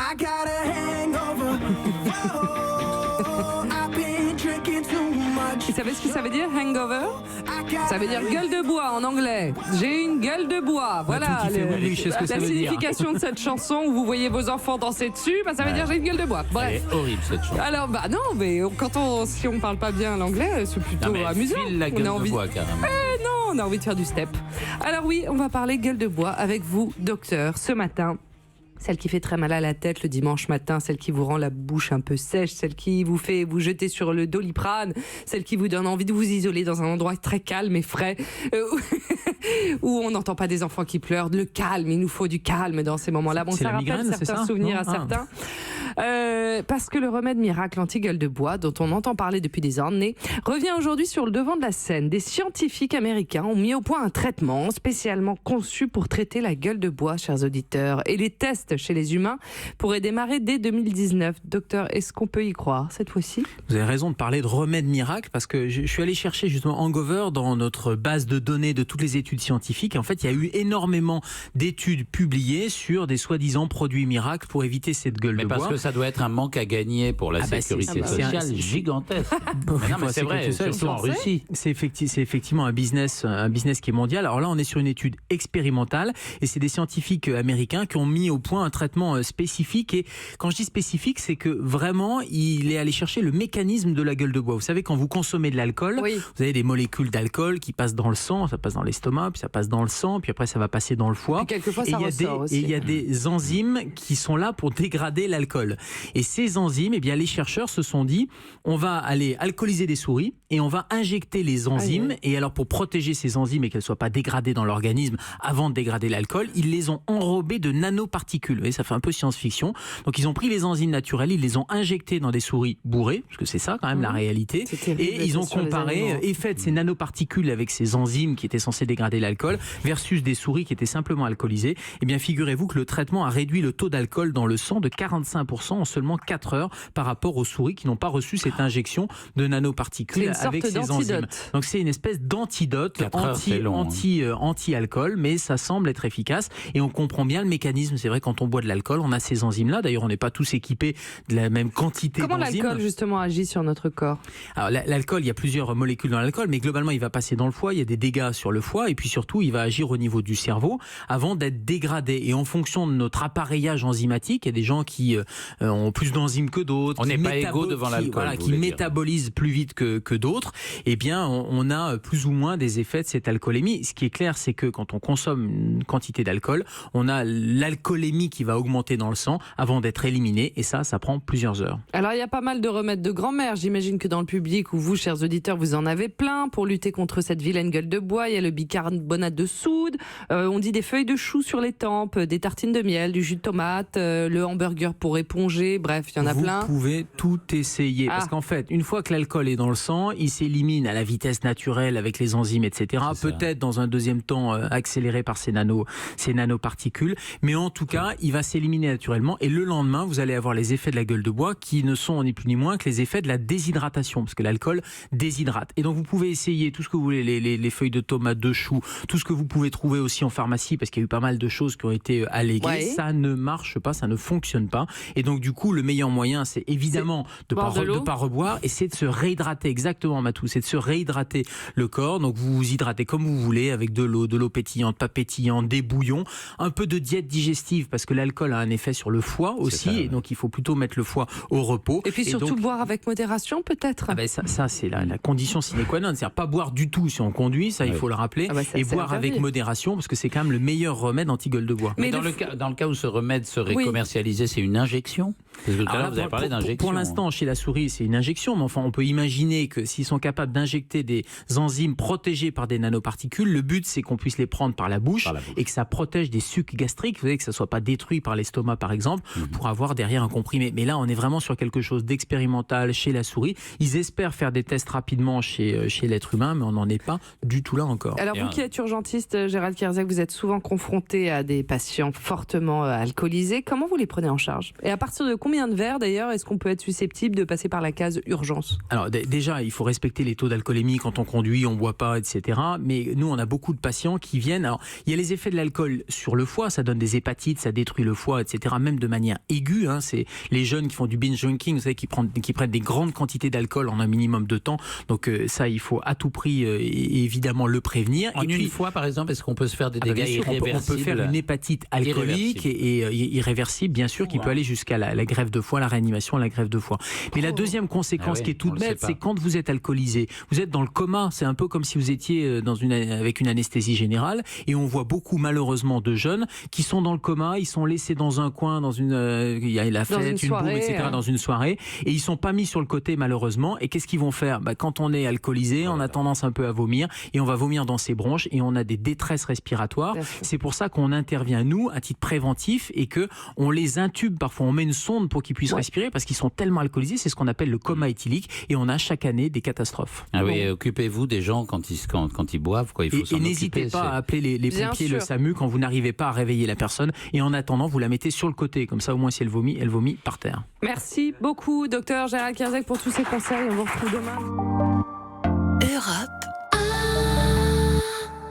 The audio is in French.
I got a hangover. Whoa, I've been drinking too much. Vous savez ce que ça veut dire, hangover? Ça veut dire gueule de bois en anglais. J'ai une gueule de bois. Voilà la signification de cette chanson où vous voyez vos enfants danser dessus. Bah, ça veut dire j'ai une gueule de bois. Bref. Elle est horrible cette chanson. Alors bah non, mais si on parle pas bien l'anglais, c'est plutôt amusant. File la gueule de bois carrément. Non, on a envie de faire du step. Alors oui, on va parler gueule de bois avec vous, docteur, ce matin. Celle qui fait très mal à la tête le dimanche matin, celle qui vous rend la bouche un peu sèche, celle qui vous fait vous jeter sur le Doliprane, celle qui vous donne envie de vous isoler dans un endroit très calme et frais, où on n'entend pas des enfants qui pleurent. Le calme, il nous faut du calme dans ces moments-là. Bon, ça rappelle certains souvenirs à certains. Parce que le remède miracle anti-gueule de bois, dont on entend parler depuis des années, revient aujourd'hui sur le devant de la scène. Des scientifiques américains ont mis au point un traitement spécialement conçu pour traiter la gueule de bois, chers auditeurs. Et les tests chez les humains pourraient démarrer dès 2019. Docteur, est-ce qu'on peut y croire cette fois-ci? Vous avez raison de parler de remède miracle, parce que je suis allé chercher justement hangover dans notre base de données de toutes les études scientifiques. Et en fait, il y a eu énormément d'études publiées sur des soi-disant produits miracles pour éviter cette gueule de bois. Parce que ça doit être un manque à gagner pour la sécurité sociale gigantesque. Non, mais c'est vrai, surtout en Russie. C'est effectivement un business qui est mondial. Alors là, on est sur une étude expérimentale et c'est des scientifiques américains qui ont mis au point un traitement spécifique. Et quand je dis spécifique, c'est que vraiment, il est allé chercher le mécanisme de la gueule de bois. Vous savez, quand vous consommez de l'alcool, vous avez des molécules d'alcool qui passent dans le sang, ça passe dans l'estomac, puis ça passe dans le sang, puis après ça va passer dans le foie. Et quelquefois, ça ressort aussi. Et il y a des enzymes qui sont là pour dégrader l'alcool. Et ces enzymes, eh bien, les chercheurs se sont dit, on va aller alcooliser des souris et on va injecter les enzymes. Et alors, pour protéger ces enzymes et qu'elles ne soient pas dégradées dans l'organisme avant de dégrader l'alcool, ils les ont enrobées de nanoparticules. Et ça fait un peu science-fiction. Donc, ils ont pris les enzymes naturelles, ils les ont injectées dans des souris bourrées, parce que c'est ça quand même la réalité. Et ils ont comparé l'effet de ces nanoparticules avec ces enzymes qui étaient censées dégrader l'alcool versus des souris qui étaient simplement alcoolisées. Eh bien, figurez-vous que le traitement a réduit le taux d'alcool dans le sang de 45% en seulement 4 heures par rapport aux souris qui n'ont pas reçu cette injection de nanoparticules avec ces enzymes. Donc c'est une espèce d'antidote anti-alcool, mais ça semble être efficace et on comprend bien le mécanisme. C'est vrai, quand on boit de l'alcool, on a ces enzymes-là. D'ailleurs, on n'est pas tous équipés de la même quantité d'enzymes. Comment l'alcool justement agit sur notre corps? Alors l'alcool, il y a plusieurs molécules dans l'alcool, mais globalement, il va passer dans le foie. Il y a des dégâts sur le foie et puis surtout, il va agir au niveau du cerveau avant d'être dégradé. Et en fonction de notre appareillage enzymatique, il y a des gens qui ont plus d'enzymes que d'autres. On n'est pas égaux devant l'alcool. Qui métabolisent plus vite que d'autres. Eh bien, on a plus ou moins des effets de cette alcoolémie. Ce qui est clair, c'est que quand on consomme une quantité d'alcool, on a l'alcoolémie qui va augmenter dans le sang avant d'être éliminée. Et ça prend plusieurs heures. Alors, il y a pas mal de remèdes de grand-mère. J'imagine que dans le public, ou vous, chers auditeurs, vous en avez plein pour lutter contre cette vilaine gueule de bois. Il y a le bicarbonate de soude. On dit des feuilles de chou sur les tempes, des tartines de miel, du jus de tomate, le hamburger pour éponger. Bref, il y en a plein. Vous pouvez tout essayer. Parce qu'en fait, une fois que l'alcool est dans le sang, il s'élimine à la vitesse naturelle avec les enzymes, etc. Peut-être dans un deuxième temps accéléré par ces nanoparticules. Mais en tout cas, il va s'éliminer naturellement. Et le lendemain, vous allez avoir les effets de la gueule de bois qui ne sont ni plus ni moins que les effets de la déshydratation. Parce que l'alcool déshydrate. Et donc, vous pouvez essayer tout ce que vous voulez, les feuilles de tomate, de chou, tout ce que vous pouvez trouver aussi en pharmacie, parce qu'il y a eu pas mal de choses qui ont été alléguées. Ça ne marche pas, ça ne fonctionne pas. Et donc, du coup, le meilleur moyen, c'est évidemment de ne pas reboire, et c'est de se réhydrater. Exactement, Matou, c'est de se réhydrater le corps. Donc, vous vous hydratez comme vous voulez, avec de l'eau pétillante, pas pétillante, des bouillons, un peu de diète digestive, parce que l'alcool a un effet sur le foie aussi, et donc il faut plutôt mettre le foie au repos. Et puis surtout boire avec modération, peut-être. Ça c'est la condition sine qua non. C'est-à-dire pas boire du tout si on conduit, ça il faut le rappeler, et boire avec modération, parce que c'est quand même le meilleur remède anti-gueule de bois. Mais dans le cas où ce remède serait commercialisé, c'est une injection? Parce que tout à l'heure, vous avez parlé d'injection. Pour l'instant, chez la souris, c'est une injection, mais enfin, on peut imaginer que s'ils sont capables d'injecter des enzymes protégées par des nanoparticules, le but, c'est qu'on puisse les prendre par la bouche et que ça protège des sucs gastriques, vous savez, que ça ne soit pas détruit par l'estomac, par exemple, pour avoir derrière un comprimé. Mais là, on est vraiment sur quelque chose d'expérimental chez la souris. Ils espèrent faire des tests rapidement chez l'être humain, mais on n'en est pas du tout là encore. Alors, vous qui êtes urgentiste, Gérald Kierzek, vous êtes souvent confronté à des patients fortement alcoolisés. Comment vous les prenez en charge? Et à partir de combien de verres d'ailleurs est-ce qu'on peut être susceptible de passer par la case urgence? Alors déjà, il faut respecter les taux d'alcoolémie quand on conduit, on ne boit pas, etc. Mais nous, on a beaucoup de patients qui viennent. Alors, il y a les effets de l'alcool sur le foie, ça donne des hépatites, ça détruit le foie, etc. Même de manière aiguë. C'est les jeunes qui font du binge drinking, vous savez, qui prennent des grandes quantités d'alcool en un minimum de temps. Donc ça, il faut à tout prix évidemment le prévenir. En une fois, par exemple, est-ce qu'on peut se faire des dégâts irréversibles? On peut faire une hépatite alcoolique et irréversible, bien sûr, qui peut aller jusqu'à la greffe de foie, la réanimation, la greffe de foie. Mais la deuxième conséquence qui est toute bête, c'est quand vous êtes alcoolisé, vous êtes dans le coma. C'est un peu comme si vous étiez avec une anesthésie générale. Et on voit beaucoup, malheureusement, de jeunes qui sont dans le coma, ils sont laissés dans un coin, il y a la fête, une boum, etc., dans une soirée, et ils sont pas mis sur le côté, malheureusement. Et qu'est-ce qu'ils vont faire? Quand on est alcoolisé, on a tendance un peu à vomir, et on va vomir dans ses bronches, et on a des détresses respiratoires. C'est pour ça qu'on intervient, nous, à titre préventif, et que on les intube. Parfois, on met une sonde pour qu'ils puissent respirer, parce qu'ils sont tellement alcoolisés. C'est ce qu'on appelle le coma éthylique, et on a chaque année des catastrophes. Ah oui, occupez-vous des gens quand ils boivent, quoi. Il faut s'en occuper. Et n'hésitez pas à appeler les pompiers, le SAMU, quand vous n'arrivez pas à réveiller la personne, et en attendant, vous la mettez sur le côté, comme ça, au moins, si elle vomit par terre. Merci beaucoup, docteur Gérald Kierzek, pour tous ces conseils. On vous retrouve demain. Europe